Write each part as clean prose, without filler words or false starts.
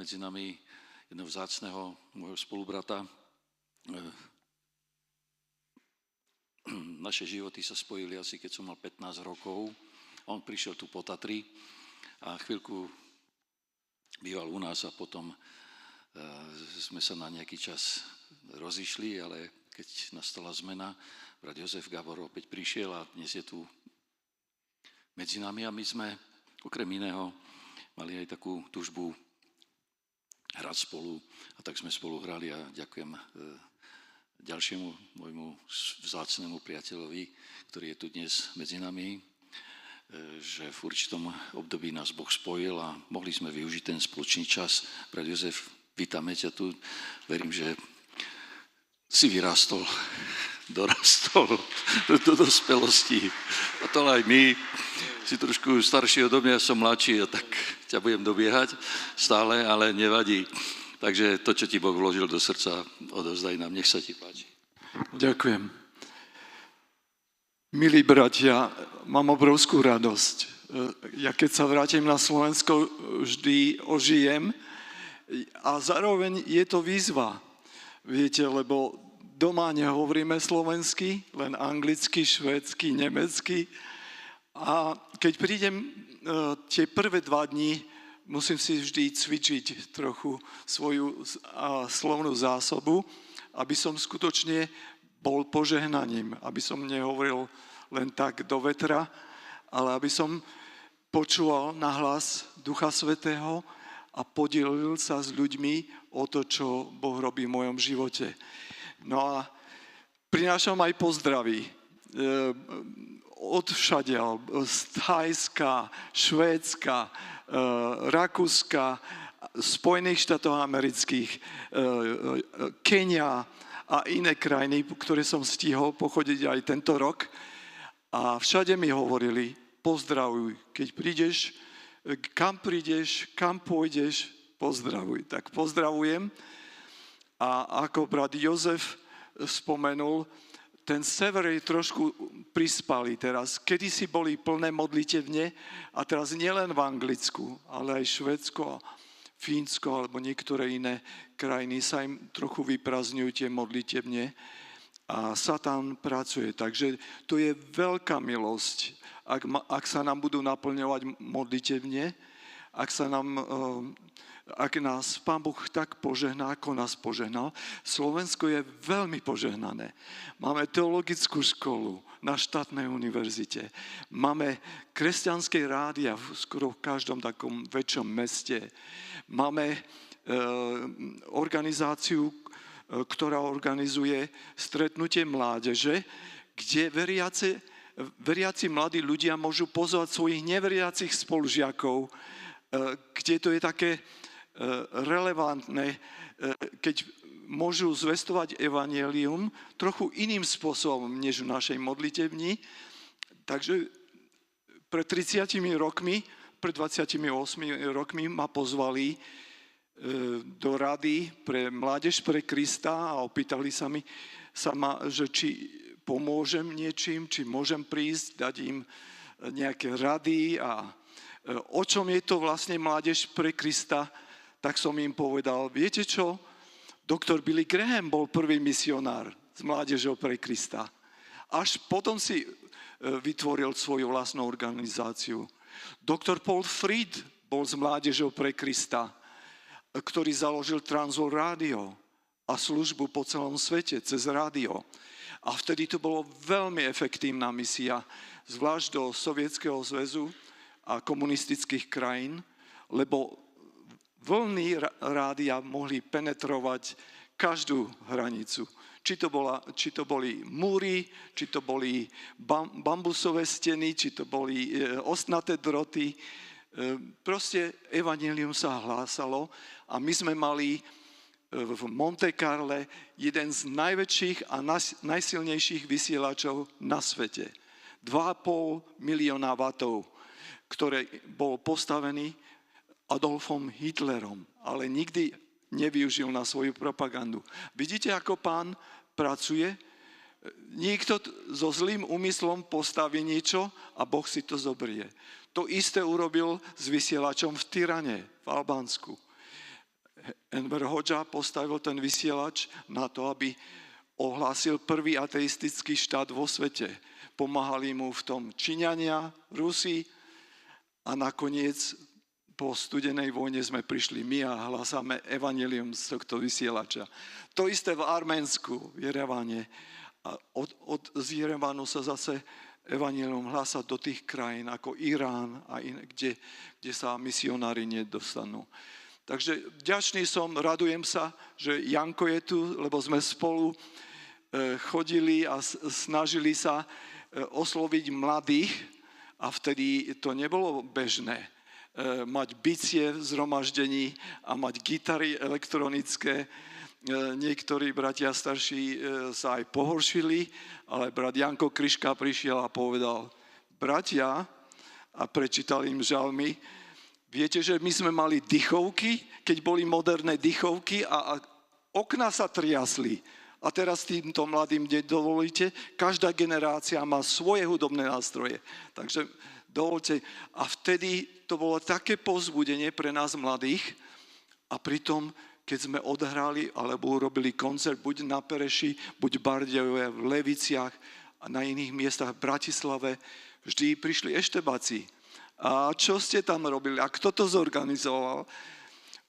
medzi nami jedného vzácneho môjho spolubrata. Naše životy sa spojili asi keď som mal 15 rokov. On prišiel tu po Tatry a chvíľku býval u nás a potom sme sa na nejaký čas rozišli, ale keď nastala zmena, brat Jozef Gabor opäť prišiel a dnes je tu medzi nami a my sme okrem iného mali aj takú túžbu hrať spolu a tak sme spolu hrali a ďakujem ďalšiemu môjmu vzácnemu priateľovi, ktorý je tu dnes medzi nami, že v určitom období nás Boh spojil a mohli sme využiť ten spoločný čas. Brat Jozef, vítame ťa tu. Verím, že si vyrastol, dorastol do dospelosti. A to aj my. Si trošku starší odo mňa, som mladší a tak ťa budem dobiehať stále, ale nevadí. Takže to, čo ti Boh vložil do srdca, odovzdaj nám. Nech sa ti páči. Ďakujem. Milí bratia, mám obrovskú radosť. Ja keď sa vrátim na Slovensko, vždy ožijem a zároveň je to výzva. Viete, lebo doma nehovoríme slovensky, len anglicky, švédsky, nemecky. A keď prídem tie prvé 2 dni, musím si vždy cvičiť trochu svoju slovnú zásobu, aby som skutočne bol požehnaním, aby som nehovoril len tak do vetra, ale aby som počúval nahlas Ducha Svätého a podelil sa s ľuďmi o to, čo Boh robí v mojom živote. No a prinášam aj pozdravy od všade, z Thajska, Švédska, Rakúska, Spojených štátov amerických, Kenia a iné krajiny, ktoré som stihol pochodiť aj tento rok. A všade mi hovorili, pozdravuj, keď prídeš, kam pôjdeš, pozdravuj. Tak pozdravujem. A ako brat Jozef spomenul, ten sever je trošku prispalý teraz. Kedysi boli plné modlitevne a teraz nielen v Anglicku, ale aj Švédsko, Fínsko alebo niektoré iné krajiny sa im trochu vyprázdňujú tie modlitevne a Satan pracuje. Takže to je veľká milosť, ak sa nám budú naplňovať modlitevne, ak nás Pán Boh tak požehná, ako nás požehnal. Slovensko je veľmi požehnané. Máme teologickú školu na štátnej univerzite. Máme kresťanské rádia skoro v každom takom väčšom meste. Máme organizáciu, ktorá organizuje stretnutie mládeže, kde veriaci mladí ľudia môžu pozvať svojich neveriacich spolužiakov, kde to je také relevantné, keď môžu zvestovať evanjelium trochu iným spôsobom, než v našej modlitevni. Takže pred 30 rokmi, pred 28 rokmi ma pozvali do rady pre Mládež pre Krista a opýtali sa ma, že či pomôžem niečím, či môžem prísť, dať im nejaké rady a o čom je to vlastne Mládež pre Krista, tak som im povedal, viete čo, doktor Billy Graham bol prvý misionár s Mládežou pre Krista. Až potom si vytvoril svoju vlastnú organizáciu. Doktor Paul Fried bol s Mládežou pre Krista, ktorý založil Transworld Radio a službu po celom svete cez rádio. A vtedy to bolo veľmi efektívna misia, zvlášť do Sovietskeho zväzu a komunistických krajín, lebo vlny rádia mohli penetrovať každú hranicu. Či to boli múry, či to boli bambusové steny, či to boli ostnaté droty. Proste evanjelium sa hlásalo a my sme mali v Monte Carle jeden z najväčších a najsilnejších vysielačov na svete. 2,5 milióna wattov, ktoré bol postavený Adolfom Hitlerom, ale nikdy nevyužil na svoju propagandu. Vidíte, ako Pán pracuje? Niekto so zlým úmyslom postaví niečo a Boh si to zobrie. To isté urobil s vysielačom v Tyrane, v Albánsku. Enver Hoxha postavil ten vysielač na to, aby ohlásil prvý ateistický štát vo svete. Pomáhali mu v tom Číňania, Rusi a nakoniec po studenej vojne sme prišli my a hlásáme evanjelium z tohto vysielača. To isté v Arménsku, v Jerevane. A z Jerevanu sa zase evanjelium hlása do tých krajín ako Irán, a kde sa misionári nedostanú. Takže vďačný som, radujem sa, že Janko je tu, lebo sme spolu chodili a snažili sa osloviť mladých a vtedy to nebolo bežné. Mať bicie v zhromaždení a mať gitary elektronické. Niektorí bratia starší sa aj pohoršili, ale brat Janko Kryška prišiel a povedal: bratia, a prečítal im žalmy, viete, že my sme mali dychovky, keď boli moderné dychovky a okná sa triasli. A teraz týmto mladým dovolíte, každá generácia má svoje hudobné nástroje. Takže dovolte, a vtedy to bolo také povzbudenie pre nás mladých a pritom, keď sme odhrali alebo urobili koncert buď na Pereši, buď v Bardejove, v Leviciach a na iných miestach v Bratislave, vždy prišli eštebáci. A čo ste tam robili? A kto to zorganizoval?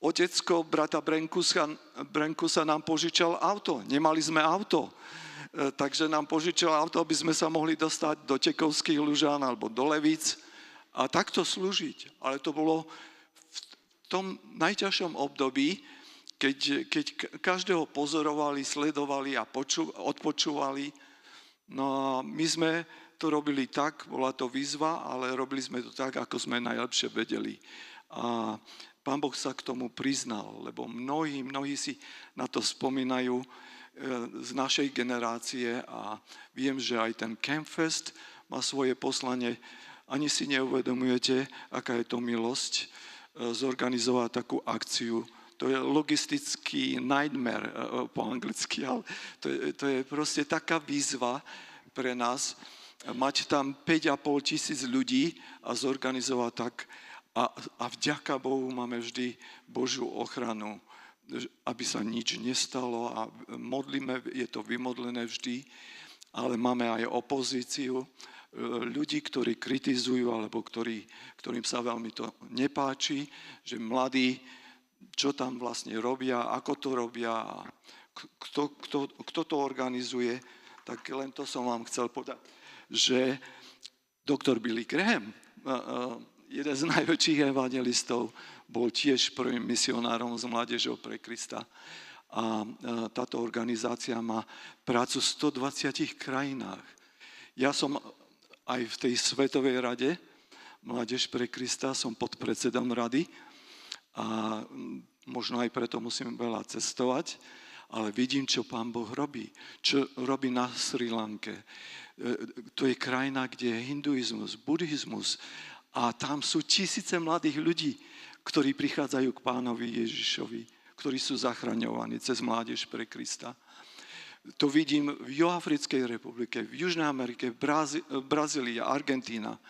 Otecko brata Brenkusa nám požičal auto. Nemali sme auto. Takže nám požičal auto, aby sme sa mohli dostať do Tekovských Lužán alebo do Levíc a takto slúžiť. Ale to bolo v tom najťažšom období, keď každého pozorovali, sledovali a odpočúvali. No a my sme to robili tak, bola to výzva, ale robili sme to tak, ako sme najlepšie vedeli. A Pán Boh sa k tomu priznal, lebo mnohí si na to spomínajú z našej generácie a viem, že aj ten Campfest má svoje poslanie. Ani si neuvedomujete, aká je to milosť zorganizovať takú akciu. To je logistický nightmare po anglicky, ale to je proste taká výzva pre nás mať tam 5,5 tisíc ľudí a zorganizovať tak. A vďaka Bohu máme vždy Božiu ochranu, aby sa nič nestalo a modlíme, je to vymodlené vždy, ale máme aj opozíciu, ľudí, ktorí kritizujú alebo ktorým sa veľmi to nepáči, že mladí, čo tam vlastne robia, ako to robia, kto to organizuje, tak len to som vám chcel povedať, že doktor Billy Graham, jeden z najväčších evangelistov, bol tiež prvým misionárom z Mládežou pre Krista. A táto organizácia má prácu v 120 krajinách. Ja som aj v tej Svetovej rade Mládež pre Krista, som podpredsedom rady a možno aj preto musím veľa cestovať, ale vidím, čo Pán Boh robí. Čo robí na Sri Lanke. To je krajina, kde je hinduizmus, buddhizmus, a tam sú tisíce mladých ľudí, ktorí prichádzajú k Pánovi Ježišovi, ktorí sú zachraňovaní cez Mládež pre Krista. To vidím v Juhoafrickej republike, v Južnej Amerike, Brazílii, Argentína.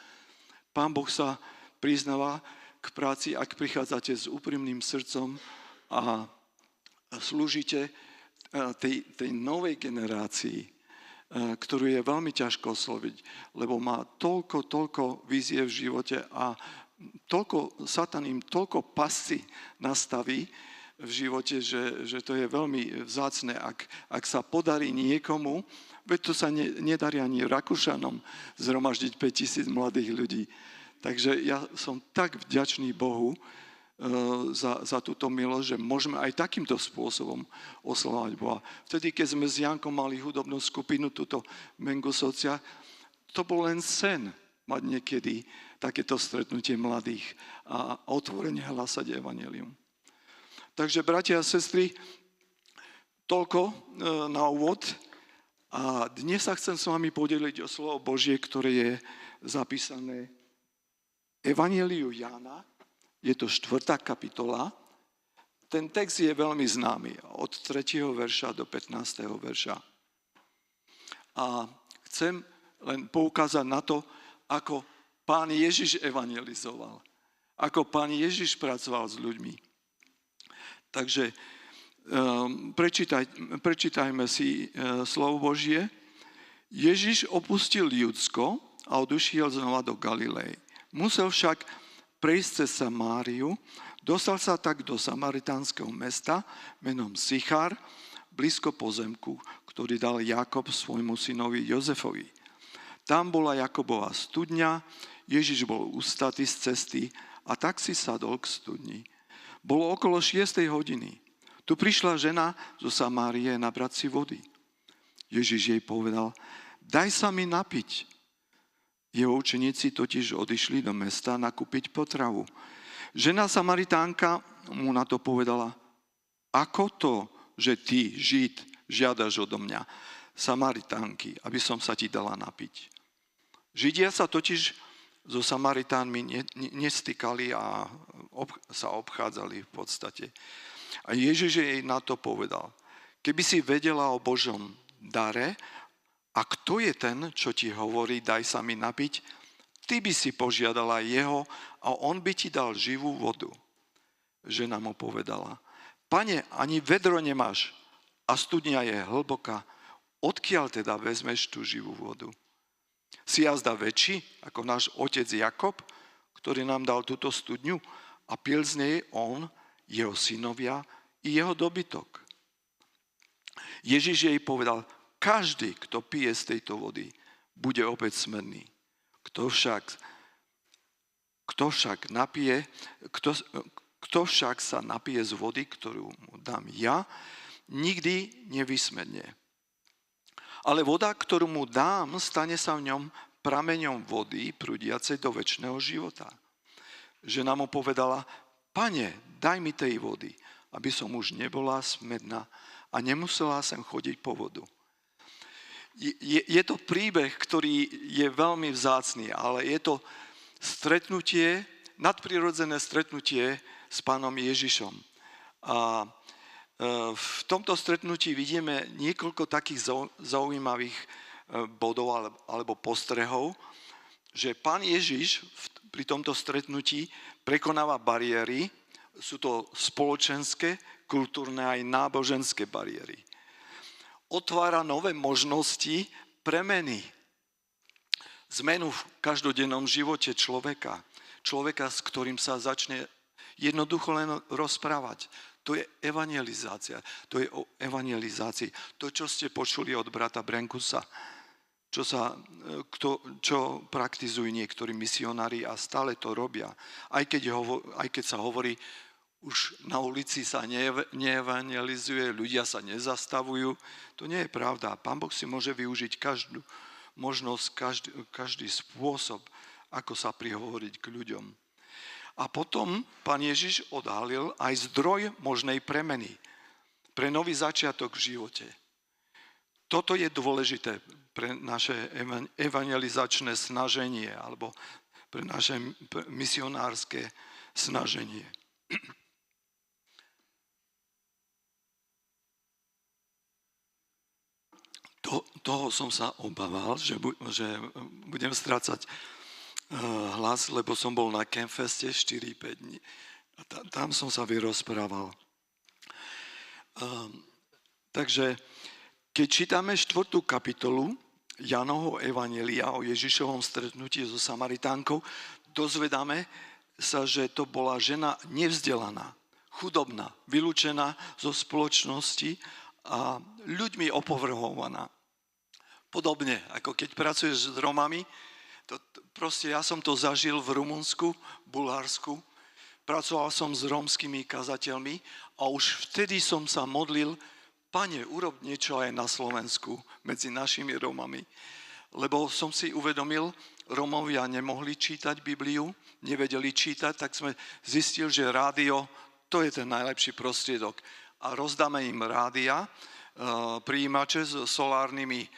Pán Boh sa priznáva k práci, ak prichádzate s úprimným srdcom a slúžite tej novej generácii, ktorú je veľmi ťažko osloviť, lebo má toľko vízie v živote a Satan im toľko pasci nastaví v živote, že to je veľmi vzácne, ak sa podarí niekomu, veď to sa nedarí ani Rakúšanom zhromaždiť 5,000 mladých ľudí. Takže ja som tak vďačný Bohu za túto milosť, že môžeme aj takýmto spôsobom oslavovať Boha. Vtedy, keď sme s Jankom mali hudobnú skupinu, túto Mengu Socia, to bol len sen mať niekedy takéto stretnutie mladých a otvorene hlásať evanjelium. Takže, bratia a sestry, toľko na úvod a dnes sa chcem s vami podeliť o slovo Božie, ktoré je zapísané Evanjeliu Jána. Je to 4. kapitola. Ten text je veľmi známy, od 3. verša do 15. verša. A chcem len poukázať na to, ako Pán Ježiš evangelizoval, ako Pán Ježiš pracoval s ľuďmi. Takže prečítajme si slovo Božie. Ježiš opustil Judsko a odišiel znova do Galilei. Musel však prejsť cez Samáriu, dostal sa tak do samaritánskeho mesta menom Sichar, blízko pozemku, ktorý dal Jakob svojmu synovi Jozefovi. Tam bola Jakobova studňa, Ježiš bol ustatý z cesty a tak si sadol k studni. Bolo okolo 6. hodiny. Tu prišla žena zo Samárie nabrať si vody. Ježiš jej povedal, daj sa mi napiť. Jeho učeníci totiž odišli do mesta nakúpiť potravu. Žena Samaritánka mu na to povedala, ako to, že ty, Žid, žiadaš odo mňa, Samaritánky, aby som sa ti dala napiť. Židia sa totiž so Samaritánmi nestykali a sa obchádzali v podstate. A Ježiš jej na to povedal, keby si vedela o Božom dare, a kto je ten, čo ti hovorí, daj sa mi napiť, ty by si požiadala jeho a on by ti dal živú vodu. Žena mu povedala, Pane, ani vedro nemáš a studňa je hlboká, odkiaľ teda vezmeš tú živú vodu? Si jazda väčší ako náš otec Jakob, ktorý nám dal túto studňu a pil z nej on, jeho synovia i jeho dobytok. Ježiš jej povedal, každý, kto pije z tejto vody, bude opäť smedný. Kto však sa napije z vody, ktorú mu dám ja, nikdy nevysmedne. Ale voda, ktorú mu dám, stane sa v ňom prameňom vody prúdiacej do večného života. Žena mu povedala, Pane, daj mi tej vody, aby som už nebola smedná a nemusela sem chodiť po vodu. Je to príbeh, ktorý je veľmi vzácny, ale je to stretnutie, nadprirodzené stretnutie s Pánom Ježišom. A v tomto stretnutí vidíme niekoľko takých zaujímavých bodov alebo postrehov, že Pán Ježiš pri tomto stretnutí prekonáva bariéry, sú to spoločenské, kultúrne aj náboženské bariéry. Otvára nové možnosti premeny. Zmenu v každodennom živote človeka. Človeka, s ktorým sa začne jednoducho len rozprávať. To je evangelizácia. To je o evangelizácii. To, čo ste počuli od brata Brenkusa, čo praktizujú niektorí misionári a stále to robia. Aj keď sa hovorí, už na ulici sa neevangelizuje, ľudia sa nezastavujú. To nie je pravda. Pán Boh si môže využiť každú možnosť, každý spôsob, ako sa prihovoriť k ľuďom. A potom Pán Ježiš odhalil aj zdroj možnej premeny pre nový začiatok v živote. Toto je dôležité pre naše evangelizačné snaženie alebo pre naše misionárske snaženie. Toho som sa obával, že budem strácať hlas, lebo som bol na Campfeste 4-5 dní. A tam som sa vyrozprával. Takže keď čítame 4. kapitolu Jánovho evanjelia o Ježišovom stretnutí so Samaritánkou, dozvedáme sa, že to bola žena nevzdelaná, chudobná, vylúčená zo spoločnosti a ľuďmi opovrhovaná. Podobne, ako keď pracuješ s Romami, proste ja som to zažil v Rumunsku, Bulharsku, pracoval som s rómskymi kazateľmi a už vtedy som sa modlil, Pane, urob niečo aj na Slovensku medzi našimi Rómami. Lebo som si uvedomil, Rómovia nemohli čítať Bibliu, nevedeli čítať, tak sme zistili, že rádio, to je ten najlepší prostriedok. A rozdáme im rádia, prijímače s solárnymi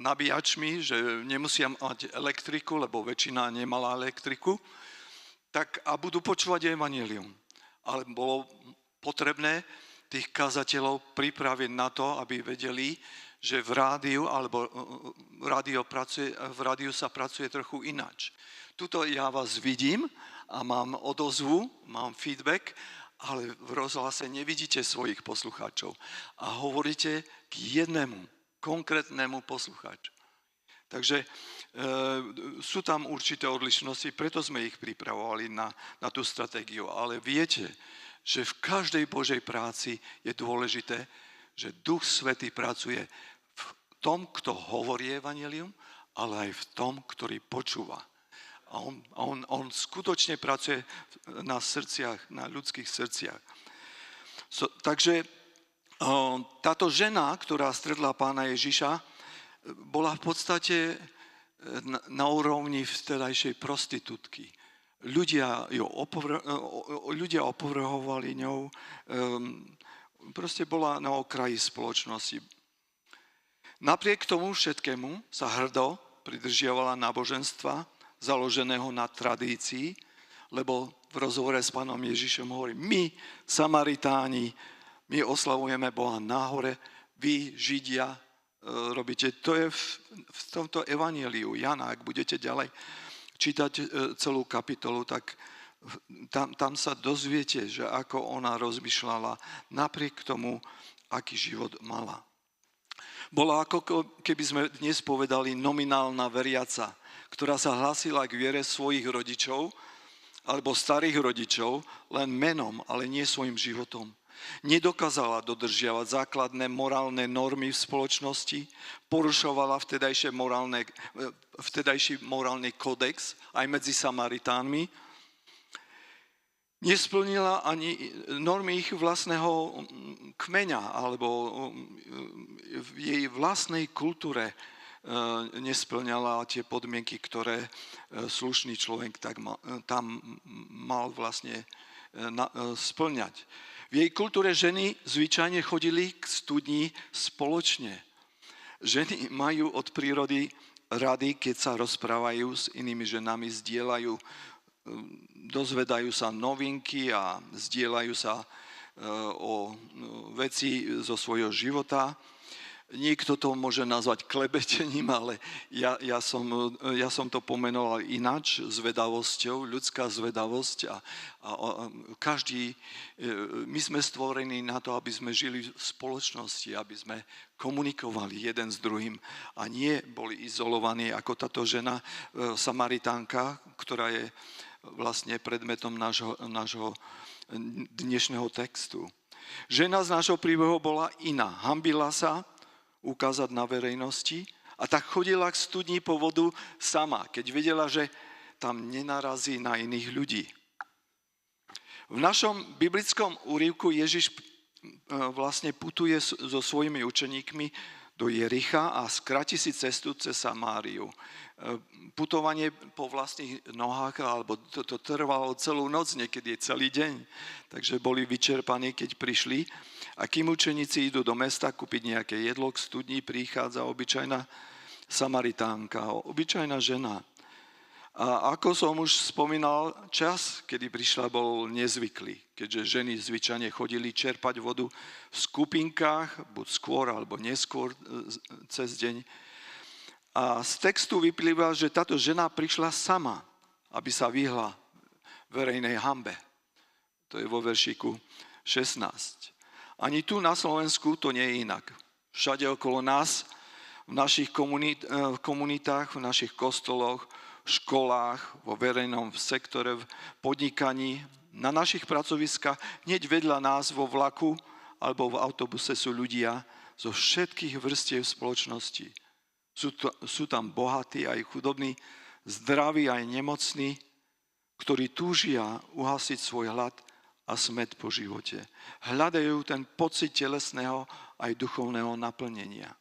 nabíjačmi, že nemusia mať elektriku, lebo väčšina nemala elektriku, tak a budú počúvať evanjelium. Ale bolo potrebné tých kazateľov pripraviť na to, aby vedeli, že v rádiu sa pracuje trochu ináč. Tuto ja vás vidím a mám odozvu, mám feedback ale v rozhlase nevidíte svojich poslucháčov a hovoríte k jednému konkrétnemu poslucháču. Takže sú tam určité odlišnosti, preto sme ich pripravovali na tú stratégiu. Ale viete, že v každej Božej práci je dôležité, že Duch Svätý pracuje v tom, kto hovorí evanjelium, ale aj v tom, ktorý počúva. A on skutočne pracuje na srdciach, na ľudských srdciach. Takže táto žena, ktorá stretla Pána Ježiša, bola v podstate na úrovni vtedajšej prostitútky. Ľudia opovrhovali ňou, proste bola na okraji spoločnosti. Napriek tomu všetkému sa hrdo pridržiavala náboženstva, založeného na tradícii, lebo v rozhovore s Pánom Ježišom hovorí, my, Samaritáni, my oslavujeme Boha nahore, vy, Židia, robíte. To je v tomto evanjeliu Jana, ak budete ďalej čítať celú kapitolu, tak tam sa dozviete, že ako ona rozmýšľala napriek tomu, aký život mala. Bola ako keby sme dnes povedali nominálna veriaca, ktorá sa hlásila k viere svojich rodičov alebo starých rodičov len menom, ale nie svojim životom. Nedokázala dodržiavať základné morálne normy v spoločnosti, porušovala vtedajší morálny kódex aj medzi Samaritánmi, nesplnila ani normy ich vlastného kmeňa alebo v jej vlastnej kultúre nesplňala tie podmienky, ktoré slušný človek tam mal vlastne splňať. V jej kultúre ženy zvyčajne chodili k studni spoločne. Ženy majú od prírody rady, keď sa rozprávajú s inými ženami, dozvedajú sa novinky a zdieľajú sa o veci zo svojho života. Niekto to môže nazvať klebetením, ale ja som to pomenoval ináč, zvedavosťou, ľudská zvedavosť a každý, my sme stvorení na to, aby sme žili v spoločnosti, aby sme komunikovali jeden s druhým a nie boli izolovaní ako táto žena Samaritánka, ktorá je vlastne predmetom nášho dnešného textu. Žena z nášho príbehu bola iná, hanbila sa ukázať na verejnosti a tak chodila k studni po vodu sama, keď vedela, že tam nenarazí na iných ľudí. V našom biblickom úryvku Ježiš vlastne putuje so svojimi učeníkmi do Jericha a skráti si cestu cez Samáriu. Putovanie po vlastných nohách, alebo to trvalo celú noc, niekedy celý deň, takže boli vyčerpaní, keď prišli. A kým učeníci idú do mesta kúpiť nejaké jedlo, k studni prichádza obyčajná Samaritánka, obyčajná žena. A ako som už spomínal, čas, kedy prišla, bol nezvyklý, keďže ženy zvyčajne chodili čerpať vodu v skupinkách, buď skôr alebo neskôr cez deň. A z textu vyplýva, že táto žena prišla sama, aby sa vyhla verejnej hanbe. To je vo veršiku 16. Ani tu na Slovensku to nie je inak. Všade okolo nás, v našich komunitách, v našich kostoloch, školách, vo verejnom sektore, v podnikaní, na našich pracoviskách, hneď vedľa nás vo vlaku alebo v autobuse sú ľudia zo všetkých vrstiev spoločnosti. Sú tam bohatí aj chudobní, zdraví aj nemocní, ktorí túžia uhasiť svoj hlad a smäd po živote. Hľadajú ten pocit telesného aj duchovného naplnenia.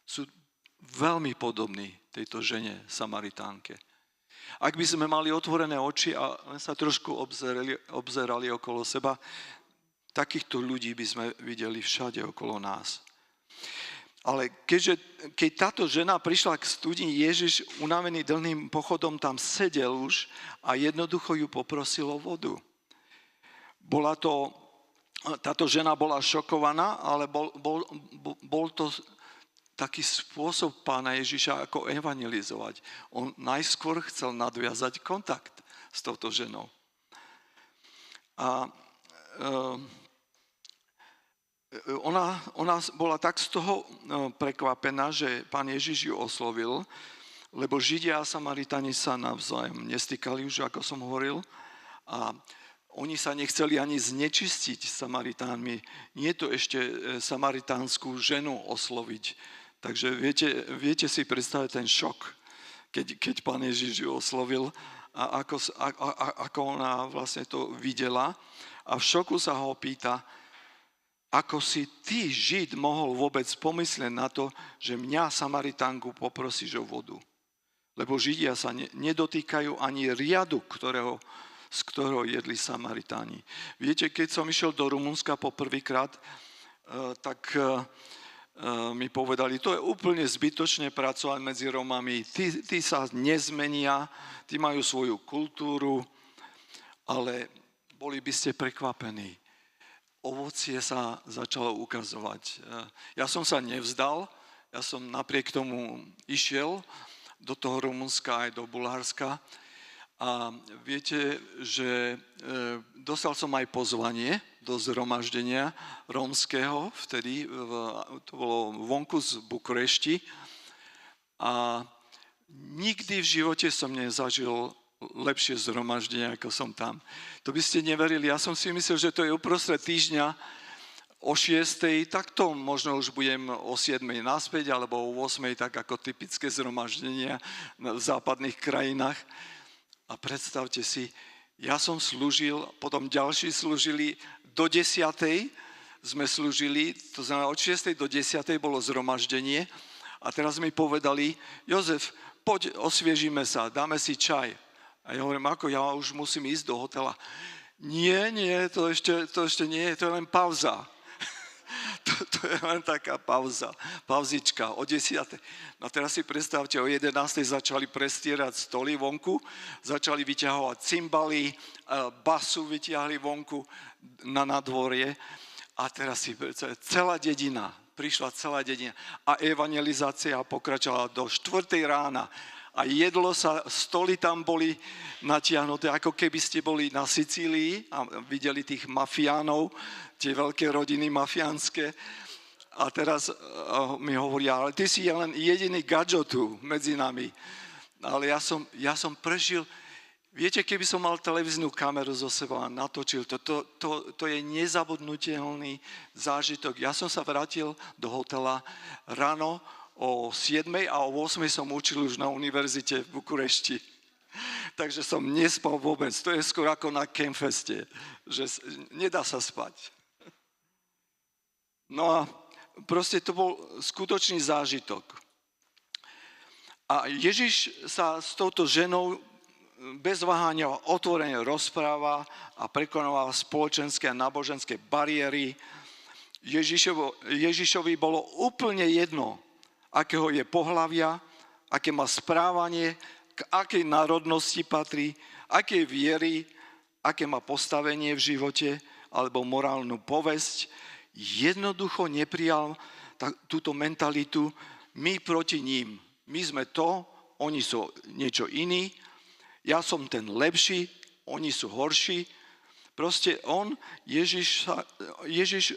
Sú veľmi podobní tejto žene Samaritánke. Ak by sme mali otvorené oči a sa trošku obzerali okolo seba, takýchto ľudí by sme videli všade okolo nás. Ale keď táto žena prišla k studni, Ježiš, unavený dlhým pochodom, tam sedel už a jednoducho ju poprosil o vodu. Táto žena bola šokovaná, ale bol to taký spôsob Pána Ježiša, ako evangelizovať. On najskôr chcel nadviazať kontakt s touto ženou. A ona bola tak z toho prekvapená, že pán Ježiš ju oslovil, lebo Židia a Samaritáni sa navzájom nestýkali už, ako som hovoril, a oni sa nechceli ani znečistiť Samaritánmi. Nie to ešte samaritánsku ženu osloviť. Takže viete si predstaviť ten šok, keď pán Ježiš ju oslovil a ako ona vlastne to videla. A v šoku sa ho pýta, ako si ty, Žid, mohol vôbec pomyslieť na to, že mňa, Samaritánku, poprosíš o vodu. Lebo Židia sa nedotýkajú ani riadu, z ktorého jedli Samaritáni. Viete, keď som išiel do Rumunska poprvýkrát, tak mi povedali, to je úplne zbytočne pracovať medzi Romami, tí sa nezmenia, tí majú svoju kultúru, ale boli by ste prekvapení. Ovocie sa začalo ukazovať. Ja som sa nevzdal, ja som napriek tomu išiel do toho Rumunska aj do Bulharska. A viete, že dostal som aj pozvanie do zhromaždenia rómskeho, vtedy to bolo vonku z Bukurešti. A nikdy v živote som nezažil lepšie zhromaždenie, ako som tam. To by ste neverili, ja som si myslel, že to je uprostred týždňa o 6:00, tak to možno už budem o 7:00 naspäť, alebo o 8:00, tak ako typické zhromaždenia v západných krajinách. A predstavte si, ja som slúžil, potom ďalší slúžili, do 10:00 sme slúžili, to znamená od 6:00 do 10:00 bolo zhromaždenie a teraz mi povedali, Jozef, poď, osviežime sa, dáme si čaj. A ja hovorím, ako, ja už musím ísť do hotela. Nie, to ešte nie, to je len pauza. To je len taká pauzička o 10:00. No teraz si predstavte, o 11:00 začali prestierať stoly vonku, začali vyťahovať cymbaly, basu vyťahli vonku na nadvorie a teraz si predstavte, prišla celá dedina a evangelizácia pokračovala do 4:00 rána. A jedlo sa, stoly tam boli natiahnuté, ako keby ste boli na Sicílii a videli tých mafiánov, tie veľké rodiny mafiánske. A teraz mi hovoria, ale ty si len jediný gadžo tu medzi nami. Ale ja som prežil, viete, keby som mal televíznu kameru zo seba a natočil, to je nezabudnutelný zážitok. Ja som sa vrátil do hotela ráno, o 7:00 a o 8:00 som učil už na univerzite v Bukurešti. Takže som nespal vôbec. To je skoro ako na Campfeste, že nedá sa spať. No a proste to bol skutočný zážitok. A Ježiš sa s touto ženou bez váhania otvorene rozpráva a prekonáva spoločenské a náboženské bariéry. Ježišovi bolo úplne jedno, akého je pohlavia, aké má správanie, k akej národnosti patrí, aké viery, aké má postavenie v živote alebo morálnu povesť. Jednoducho neprijal túto mentalitu my proti ním. My sme to, oni sú niečo iní, ja som ten lepší, oni sú horší. Proste Ježiš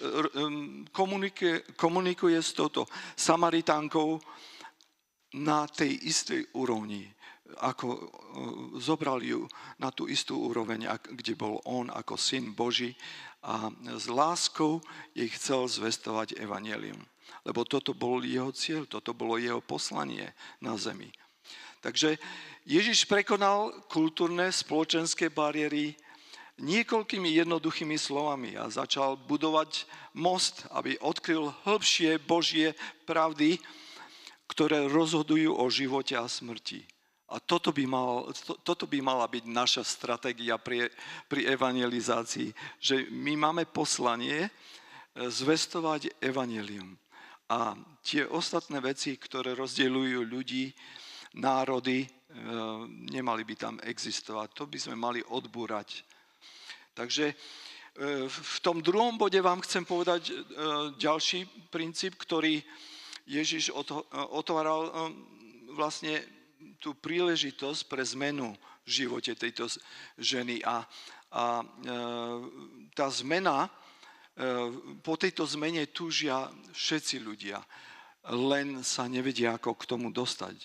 komunikuje s touto Samaritánkou na tej istej úrovni, ako zobral ju na tú istú úroveň, kde bol on ako syn Boží a s láskou jej chcel zvestovať evanjelium. Lebo toto bol jeho cieľ, toto bolo jeho poslanie na zemi. Takže Ježiš prekonal kultúrne, spoločenské bariéry niekoľkými jednoduchými slovami a začal budovať most, aby odkryl hĺbšie Božie pravdy, ktoré rozhodujú o živote a smrti. A toto by mala byť naša stratégia pri evangelizácii, že my máme poslanie zvestovať evanjelium. A tie ostatné veci, ktoré rozdeľujú ľudí, národy, nemali by tam existovať. To by sme mali odbúrať. Takže v tom druhom bode vám chcem povedať ďalší princíp, ktorý Ježiš otváral vlastne tú príležitosť pre zmenu v živote tejto ženy. A A tá zmena, po tejto zmene túžia všetci ľudia, len sa nevedia, ako k tomu dostať.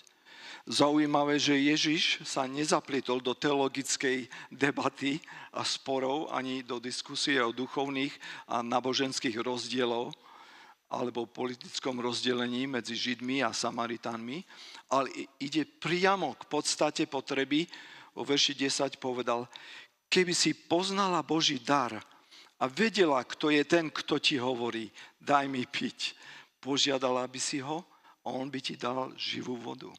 Zaujímavé, že Ježiš sa nezaplietol do teologickej debaty a sporov, ani do diskusie o duchovných a náboženských rozdielov, alebo politickom rozdelení medzi Židmi a Samaritánmi, ale ide priamo k podstate potreby. Vo verši 10 povedal, keby si poznala Boží dar a vedela, kto je ten, kto ti hovorí, daj mi piť, požiadala by si ho a on by ti dal živú vodu.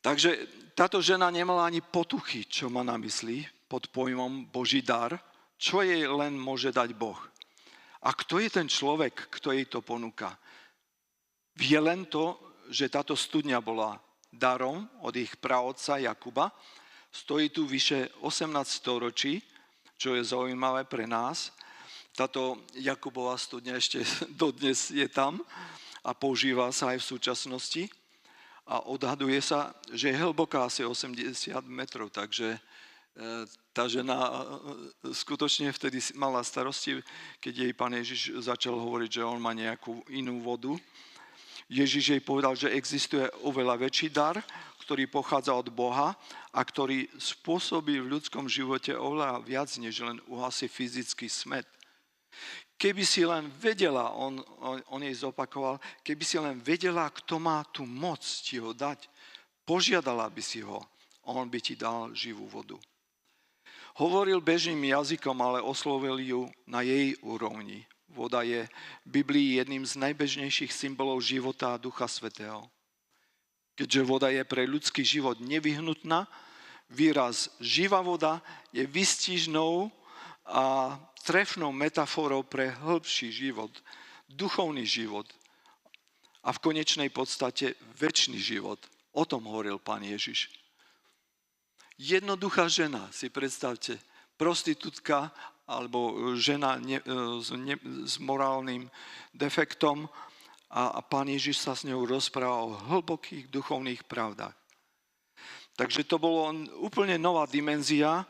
Takže táto žena nemala ani potuchy, čo má na mysli pod pojmom Boží dar, čo jej len môže dať Boh. A kto je ten človek, kto jej to ponúka? Vie len to, že táto studňa bola darom od ich praotca Jakuba. Stojí tu vyše 18 storočí, čo je zaujímavé pre nás. Táto Jakubova studňa ešte dodnes je tam a používa sa aj v súčasnosti. A odhaduje sa, že je hlboká asi 80 metrov, takže tá žena skutočne vtedy mala starosti, keď jej Pán Ježiš začal hovoriť, že on má nejakú inú vodu. Ježiš jej povedal, že existuje oveľa väčší dar, ktorý pochádza od Boha a ktorý spôsobí v ľudskom živote oveľa viac, než len uhasí fyzický smäd. Keby si len vedela, on jej zopakoval, keby si len vedela, kto má tú moc ti ho dať, požiadala by si ho, on by ti dal živú vodu. Hovoril bežným jazykom, ale oslovil ju na jej úrovni. Voda je v Biblii jedným z najbežnejších symbolov života a Ducha Svätého. Keďže voda je pre ľudský život nevyhnutná, výraz živá voda je výstižnou a trefnou metaforou pre hĺbší život, duchovný život a v konečnej podstate večný život. O tom hovoril Pán Ježiš. Jednoduchá žena, si predstavte, prostitútka alebo žena s morálnym defektom a Pán Ježiš sa s ňou rozpráva o hlbokých duchovných pravdách. Takže to bolo úplne nová dimenzia,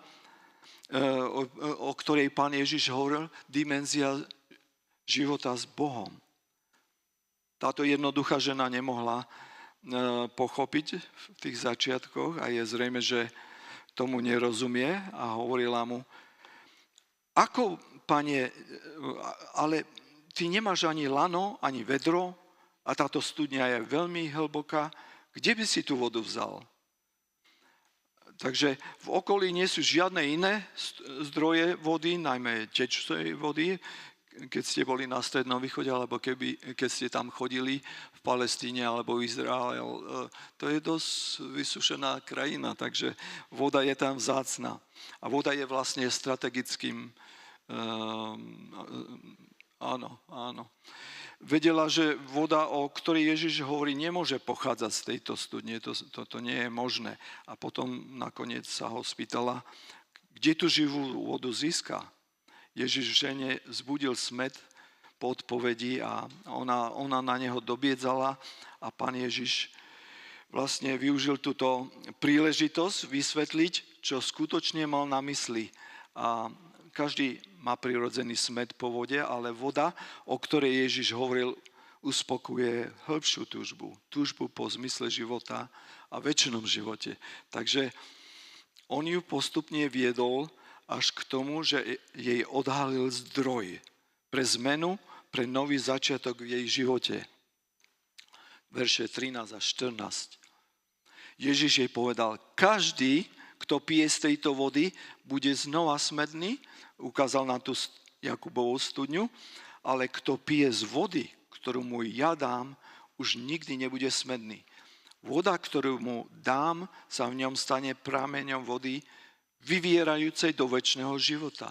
o ktorej Pán Ježiš hovoril, dimenzia života s Bohom. Táto jednoduchá žena nemohla pochopiť v tých začiatkoch a je zrejme, že tomu nerozumie a hovorila mu, ako, Pane, ale ty nemáš ani lano, ani vedro a táto studňa je veľmi hlboká, kde by si tú vodu vzal? Takže v okolí nie sú žiadne iné zdroje vody, najmä tečnej vody, keď ste boli na Strednom východe, alebo keď ste tam chodili v Palestíne alebo Izrael. To je dosť vysušená krajina, takže voda je tam vzácna. A voda je vlastne strategickým... Áno. Vedela, že voda, o ktorej Ježiš hovorí, nemôže pochádzať z tejto studne, to nie je možné. A potom nakoniec sa ho spýtala, kde tú živú vodu získa. Ježiš žene zbudil smäd po odpovedi a ona na neho dobiedzala a Pán Ježiš vlastne využil túto príležitosť vysvetliť, čo skutočne mal na mysli. A každý má prirodzený smäd po vode, ale voda, o ktorej Ježiš hovoril, uspokuje hĺbšiu túžbu po zmysle života a večnom živote. Takže on ju postupne viedol až k tomu, že jej odhalil zdroj pre zmenu, pre nový začiatok v jej živote. Verše 13 a 14. Ježiš jej povedal, každý, kto pije z tejto vody, bude znova smedný, ukázal na tú Jakubovú studňu, ale kto pije z vody, ktorú mu ja dám, už nikdy nebude smedný. Voda, ktorú mu dám, sa v ňom stane prameňom vody, vyvierajúcej do večného života.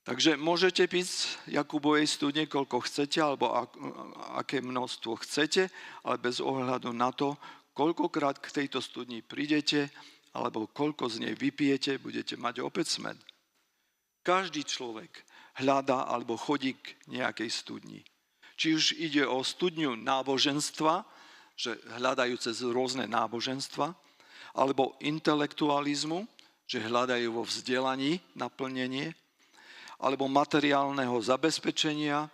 Takže môžete piť z Jakubovej studne, koľko chcete, alebo aké množstvo chcete, ale bez ohľadu na to, koľkokrát k tejto studni prídete, alebo koľko z nej vypijete, budete mať opäť smäd. Každý človek hľadá alebo chodí k nejakej studni. Či už ide o studňu náboženstva, že hľadajú cez rôzne náboženstva, alebo intelektualizmu, že hľadajú vo vzdelaní naplnenie, alebo materiálneho zabezpečenia,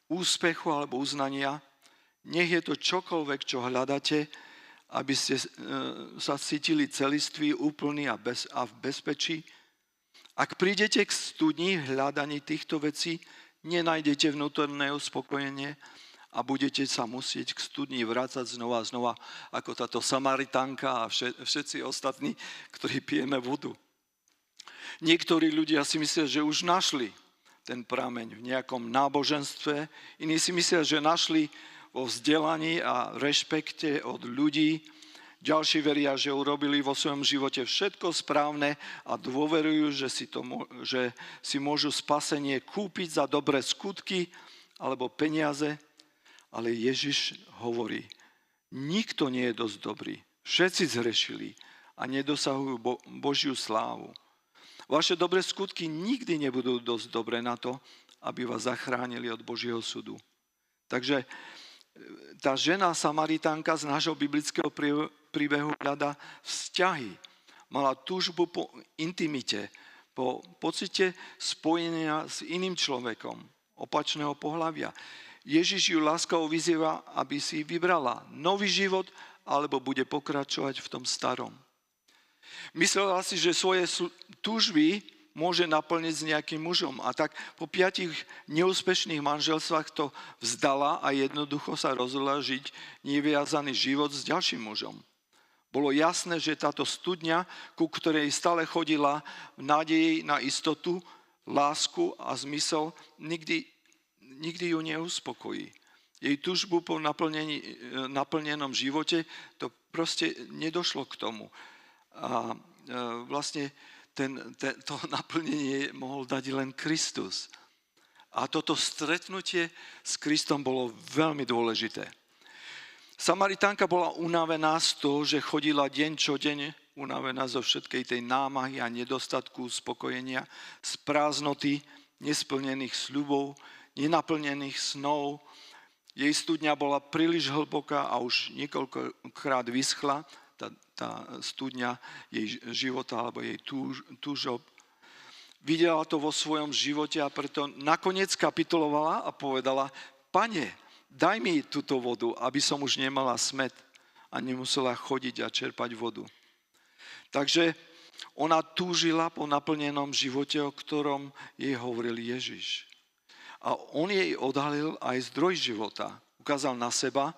úspechu alebo uznania. Nech je to čokoľvek, čo hľadáte, aby ste sa cítili celiství, úplní a v bezpečí. Ak prídete k studni hľadaní týchto vecí, nenájdete vnútorné uspokojenie a budete sa musieť k studni vrácať znova a znova, ako táto Samaritánka a všetci ostatní, ktorí pijeme vodu. Niektorí ľudia si myslia, že už našli ten prameň v nejakom náboženstve, iní si myslia, že našli vo vzdelaní a rešpekte od ľudí. Ďalší veria, že urobili vo svojom živote všetko správne a dôverujú, že si môžu spasenie kúpiť za dobré skutky alebo peniaze. Ale Ježiš hovorí, nikto nie je dosť dobrý. Všetci zhrešili a nedosahujú Božiu slávu. Vaše dobré skutky nikdy nebudú dosť dobré na to, aby vás zachránili od Božieho súdu. Takže tá žena Samaritánka z nášho biblického príbehu hľadá vzťahy. Mala túžbu po intimite, po pocite spojenia s iným človekom, opačného pohlavia. Ježiš ju láskavo vyzýva, aby si vybrala nový život, alebo bude pokračovať v tom starom. Myslela si, že svoje túžby môže naplniť s nejakým mužom. A tak po 5 neúspešných manželstvách to vzdala a jednoducho sa rozhodla žiť neviazaný život s ďalším mužom. Bolo jasné, že táto studňa, ku ktorej stále chodila v nádeji na istotu, lásku a zmysel, nikdy ju neuspokojí. Jej túžbu po naplnenom živote, to proste nedošlo k tomu. A vlastne to naplnenie mohol dať len Kristus. A toto stretnutie s Kristom bolo veľmi dôležité. Samaritánka bola unavená z toho, že chodila deň čo deň, unavená zo všetkej tej námahy a nedostatku uspokojenia, z prázdnoty, nesplnených sľubov, nenaplnených snov. Jej studňa bola príliš hlboká a už niekoľkokrát vyschla, tá studňa jej života alebo jej túžob. Videla to vo svojom živote a preto nakoniec kapitulovala a povedala, Pane, daj mi túto vodu, aby som už nemala smäd a nemusela chodiť a čerpať vodu. Takže ona túžila po naplnenom živote, o ktorom jej hovoril Ježiš. A on jej odhalil aj zdroj života. Ukázal na seba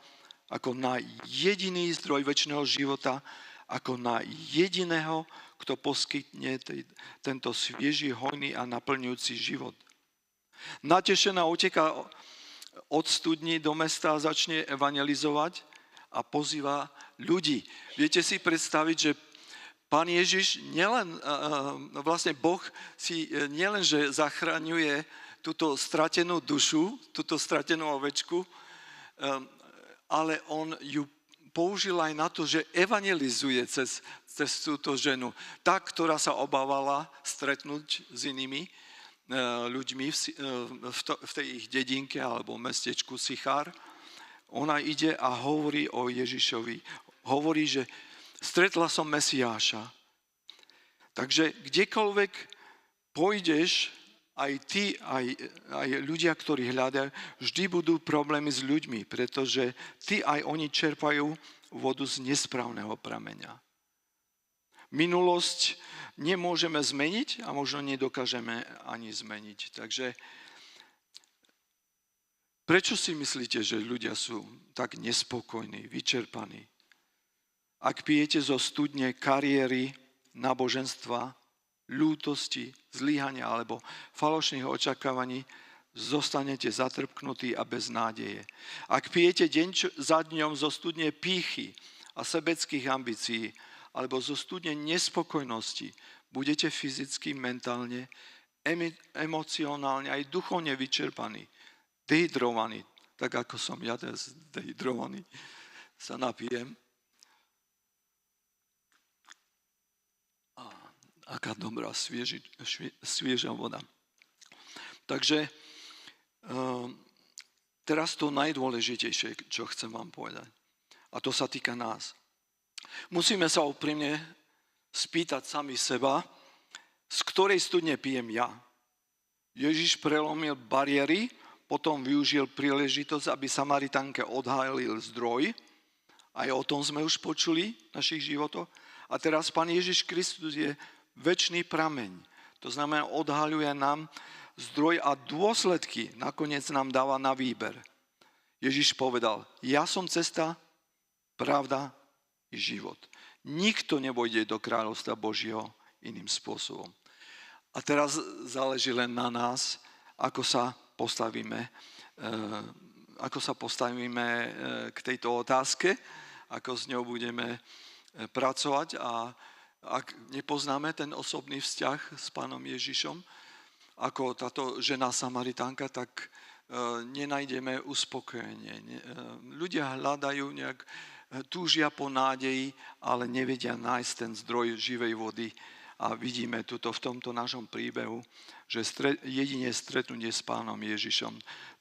ako na jediný zdroj večného života, ako na jediného, kto poskytne tento svieži, hojný a naplňujúci život. Natešená uteká od studní do mesta a začne evangelizovať a pozýva ľudí. Viete si predstaviť, že Pán Ježiš, vlastne Boh si nielenže zachraňuje túto stratenú dušu, túto stratenú ovečku, ale on ju použil aj na to, že evangelizuje cez túto ženu. Tá, ktorá sa obávala stretnúť s inými ľuďmi v tej ich dedinke alebo mestečku Sichár, ona ide a hovorí o Ježišovi. Hovorí, že stretla som Mesiáša. Takže kdekoľvek pôjdeš, aj ty, aj ľudia, ktorí hľadajú, vždy budú problémy s ľuďmi, pretože ty aj oni čerpajú vodu z nesprávneho prameňa. Minulosť nemôžeme zmeniť a možno nedokážeme ani zmeniť. Takže prečo si myslíte, že ľudia sú tak nespokojní, vyčerpaní? Ak pijete zo studne kariéry, náboženstva, ľútosti, zlyhania alebo falošných očakávaní, zostanete zatrpknutí a bez nádeje. Ak pijete deň za dňom zo studne pýchy a sebeckých ambícií alebo zo studne nespokojnosti, budete fyzicky, mentálne, emocionálne aj duchovne vyčerpaní, dehydrovaní, tak ako som ja teraz dehydrovaný, sa napijem. Aká dobrá, svieža voda. Takže teraz to najdôležitejšie, čo chcem vám povedať. A to sa týka nás. Musíme sa úprimne spýtať sami seba, z ktorej studne pijem ja. Ježiš prelomil bariéry, potom využil príležitosť, aby Samaritánke odhalil zdroj. Aj o tom sme už počuli v našich životoch. A teraz Pán Ježiš Kristus je večný prameň. To znamená, odhaľuje nám zdroj a dôsledky nakoniec nám dáva na výber. Ježiš povedal, ja som cesta, pravda i život. Nikto nevojde do kráľovstva Božieho iným spôsobom. A teraz záleží len na nás, ako sa postavíme k tejto otázke, ako s ňou budeme pracovať a ak nepoznáme ten osobný vzťah s Pánom Ježišom, ako táto žena Samaritánka, tak nenájdeme uspokojenie. Ľudia hľadajú túžia po nádeji, ale nevedia nájsť ten zdroj živej vody. A vidíme tuto v tomto našom príbehu, že jedine stretnutie s Pánom Ježišom,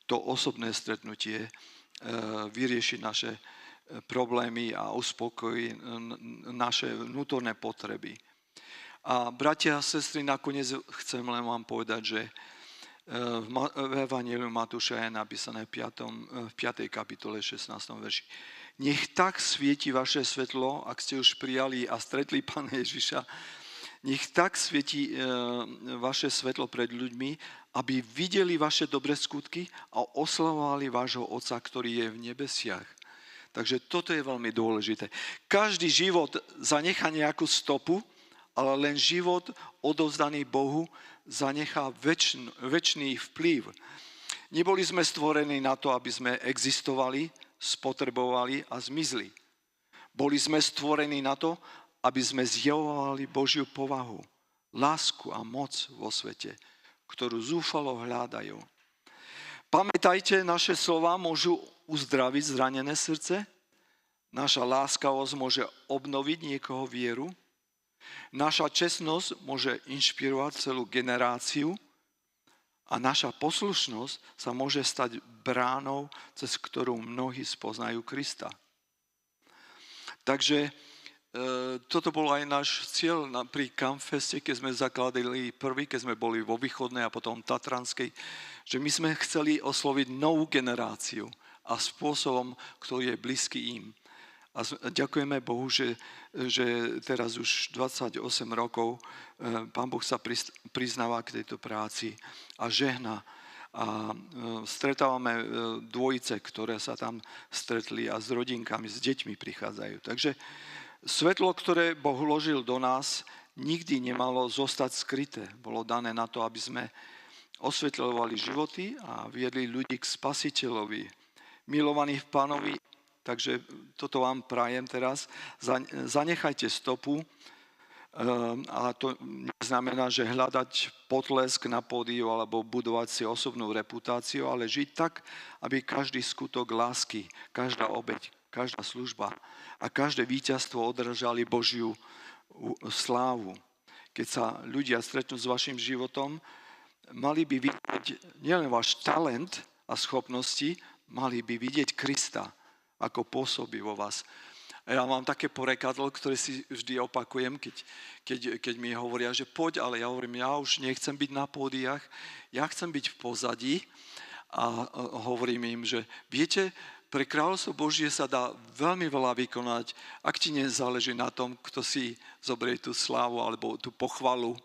to osobné stretnutie vyrieši naše problémy a uspokojí naše vnútorné potreby. A bratia a sestry, nakoniec chcem len vám povedať, že v Evangeliu Matúša je napísané v 5. kapitole 16. verši. Nech tak svieti vaše svetlo, ak ste už prijali a stretli Pána Ježiša, nech tak svieti vaše svetlo pred ľuďmi, aby videli vaše dobré skutky a oslavovali vášho Otca, ktorý je v nebesiach. Takže toto je veľmi dôležité. Každý život zanechá nejakú stopu, ale len život odovzdaný Bohu zanechá večný vplyv. Neboli sme stvorení na to, aby sme existovali, spotrebovali a zmizli. Boli sme stvorení na to, aby sme zjavovali Božiu povahu, lásku a moc vo svete, ktorú zúfalo hľadajú. Pamätajte, naše slova môžu uzdraviť zranené srdce, naša láskavosť môže obnoviť niekoho vieru, naša čestnosť môže inšpirovať celú generáciu a naša poslušnosť sa môže stať bránou, cez ktorú mnohí spoznajú Krista. Takže toto bol aj náš cieľ pri Campfeste, keď sme zakladali prvý, keď sme boli vo východnej a potom tatranskej, že my sme chceli osloviť novú generáciu a spôsobom, ktorý je blízky im. A ďakujeme Bohu, že teraz už 28 rokov Pán Boh sa priznáva k tejto práci a žehná. A stretávame dvojice, ktoré sa tam stretli a s rodinkami, s deťmi prichádzajú. Takže svetlo, ktoré Boh vložil do nás, nikdy nemalo zostať skryté. Bolo dané na to, aby sme osvetľovali životy a viedli ľudí k Spasiteľovi. Milovaní v Pánovi, takže toto vám prajem teraz, zanechajte stopu, ale to neznamená, že hľadať potlesk na pódiu alebo budovať si osobnú reputáciu, ale žiť tak, aby každý skutok lásky, každá obeť, každá služba a každé víťazstvo odrážali Božiu slávu. Keď sa ľudia stretnú s vašim životom, mali by vidieť nielen váš talent a schopnosti, mali by vidieť Krista, ako pôsobí vo vás. A ja mám také porekadlo, ktoré si vždy opakujem, keď mi hovoria, že poď, ale ja hovorím, ja už nechcem byť na pódiach, ja chcem byť v pozadí a hovorím im, že viete, pre kráľovstvo Božie sa dá veľmi veľa vykonať, ak ti nezáleží na tom, kto si zoberie tú slávu alebo tú pochvalu.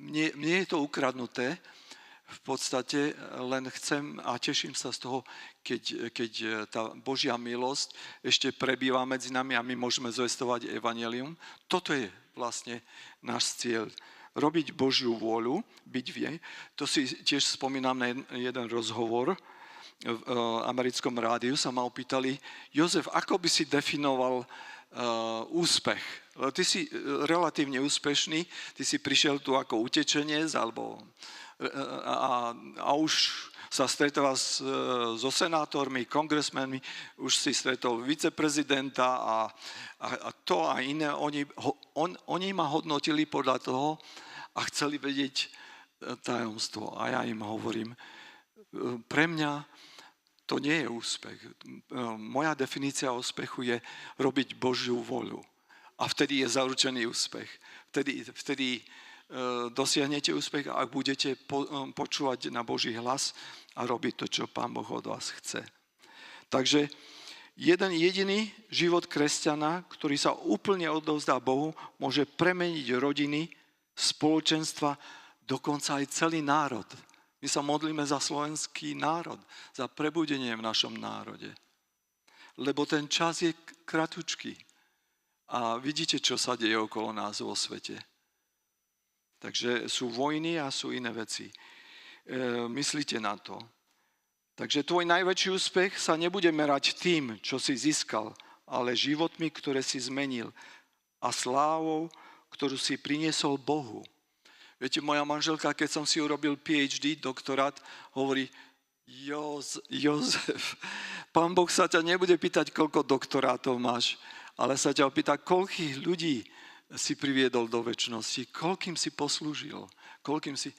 Mne je to ukradnuté, v podstate len chcem a teším sa z toho, keď tá Božia milosť ešte prebýva medzi nami a my môžeme zvestovať evanjelium. Toto je vlastne náš cieľ. Robiť Božiu vôľu, byť v nej. To si tiež spomínam na jeden rozhovor v americkom rádiu. Sa ma opýtali, Jozef, ako by si definoval úspech? Ty si relatívne úspešný, ty si prišiel tu ako utečenec alebo a už sa stretáva so senátormi, kongresmenmi, už si stretol viceprezidenta a to a iné. Oni ma hodnotili podľa toho a chceli vedieť tajomstvo. A ja im hovorím, pre mňa to nie je úspech. Moja definícia úspechu je robiť Božiu voľu. a vtedy je zaručený úspech. Vtedy dosiahnete úspech, ak budete počúvať na Boží hlas a robiť to, čo Pán Boh od vás chce. Takže jeden jediný život kresťana, ktorý sa úplne odovzdá Bohu, môže premeniť rodiny, spoločenstva, dokonca aj celý národ. My sa modlíme za slovenský národ, za prebudenie v našom národe. Lebo ten čas je kratučký. A vidíte, čo sa deje okolo nás vo svete. Takže sú vojny a sú iné veci. Myslíte na to. Takže tvoj najväčší úspech sa nebude merať tým, čo si získal, ale životmi, ktoré si zmenil a slávou, ktorú si priniesol Bohu. Viete, moja manželka, keď som si urobil PhD, doktorát, hovorí, Jozef, Pán Boh sa ťa nebude pýtať, koľko doktorátov máš, ale sa ťa opýta, koľkých ľudí si priviedol do večnosti, koľkým si poslúžil, koľkým si...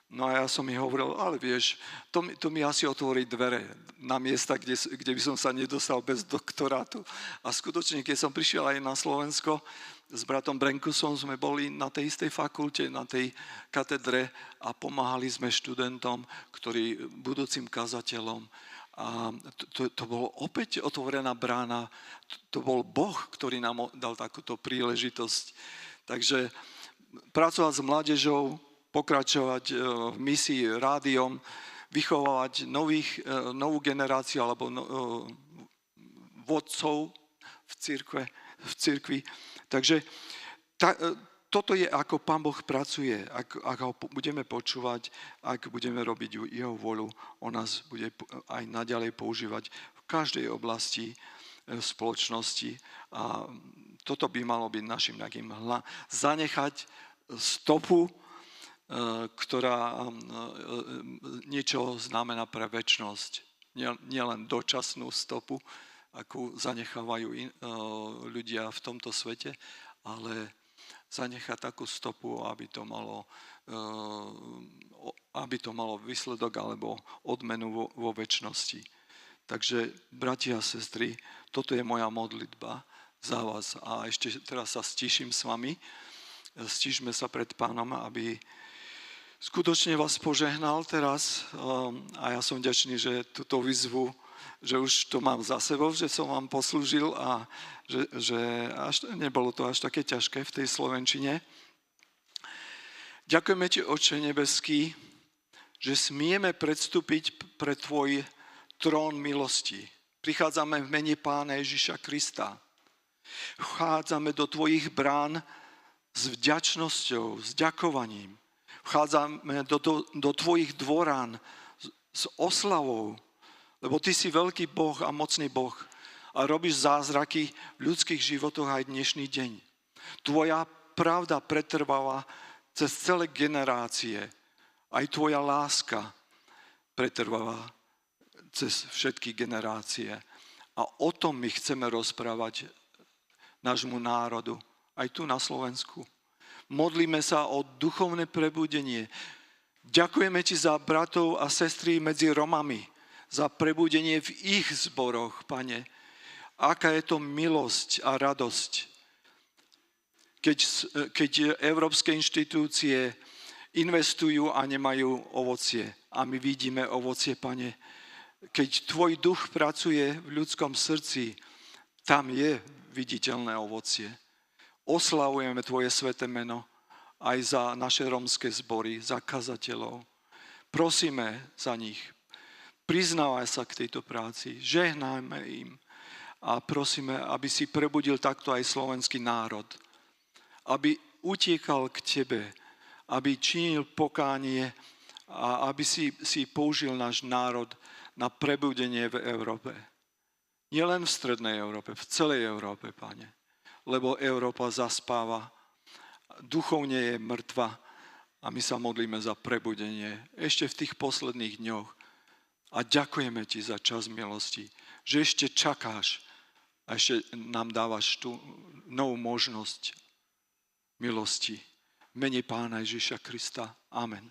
No a ja som mi hovoril, ale vieš, to mi asi otvorí dvere na miesta, kde by som sa nedostal bez doktorátu. A skutočne, keď som prišiel aj na Slovensko, s bratom Brenkusom sme boli na tej istej fakulte, na tej katedre a pomáhali sme študentom, budúcim kazateľom. A to bolo opäť otvorená brána. To bol Boh, ktorý nám dal takúto príležitosť. Takže pracovať s mládežou, pokračovať v misii rádiom, vychovávať novú generáciu alebo vodcov v cirkvi. Takže toto je, ako Pán Boh pracuje. Ak ho budeme počúvať, ak budeme robiť jeho voľu, on nás bude aj naďalej používať v každej oblasti spoločnosti. A toto by malo byť našim nejakým zanechať stopu, ktorá niečo znamená pre večnosť. Nielen dočasnú stopu, akú zanechávajú ľudia v tomto svete, ale zanechať takú stopu, aby to malo výsledok alebo odmenu vo večnosti. Takže, bratia a sestry, toto je moja modlitba za vás. A ešte teraz sa stíšim s vami. Stíšme sa pred Pánom, aby skutočne vás požehnal teraz. A ja som vďačný, že túto výzvu, že už to mám za sebou, že som vám poslúžil a že nebolo to až také ťažké v tej slovenčine. Ďakujeme ti, Otče nebeský, že smieme predstúpiť pred tvoj trón milosti. Prichádzame v mene Pána Ježiša Krista. Vchádzame do tvojich brán s vďačnosťou, s ďakovaním. Vchádzame do tvojich dvorán s oslavou, lebo ty si veľký Boh a mocný Boh a robíš zázraky v ľudských životoch aj dnešný deň. Tvoja pravda pretrváva cez celé generácie. Aj tvoja láska pretrváva cez všetky generácie. A o tom my chceme rozprávať nášmu národu, aj tu na Slovensku. Modlíme sa o duchovné prebudenie. Ďakujeme ti za bratov a sestry medzi Romami, za prebudenie v ich zboroch, Pane. Aká je to milosť a radosť, keď európske inštitúcie investujú a nemajú ovocie. A my vidíme ovocie, Pane. Keď tvoj duch pracuje v ľudskom srdci, tam je viditeľné ovocie. Oslavujeme tvoje sväté meno aj za naše rómske zbory, za kazateľov. Prosíme za nich. Priznávaj sa k tejto práci, žehnajme im a prosíme, aby si prebudil takto aj slovenský národ. Aby utiekal k tebe, aby činil pokánie a aby si použil náš národ na prebudenie v Európe. Nielen v strednej Európe, v celej Európe, Pane. Lebo Európa zaspáva, duchovne je mŕtva a my sa modlíme za prebudenie ešte v tých posledných dňoch. A ďakujeme ti za čas milosti, že ešte čakáš a ešte nám dávaš tú novú možnosť milosti. V mene Pána Ježiša Krista. Amen.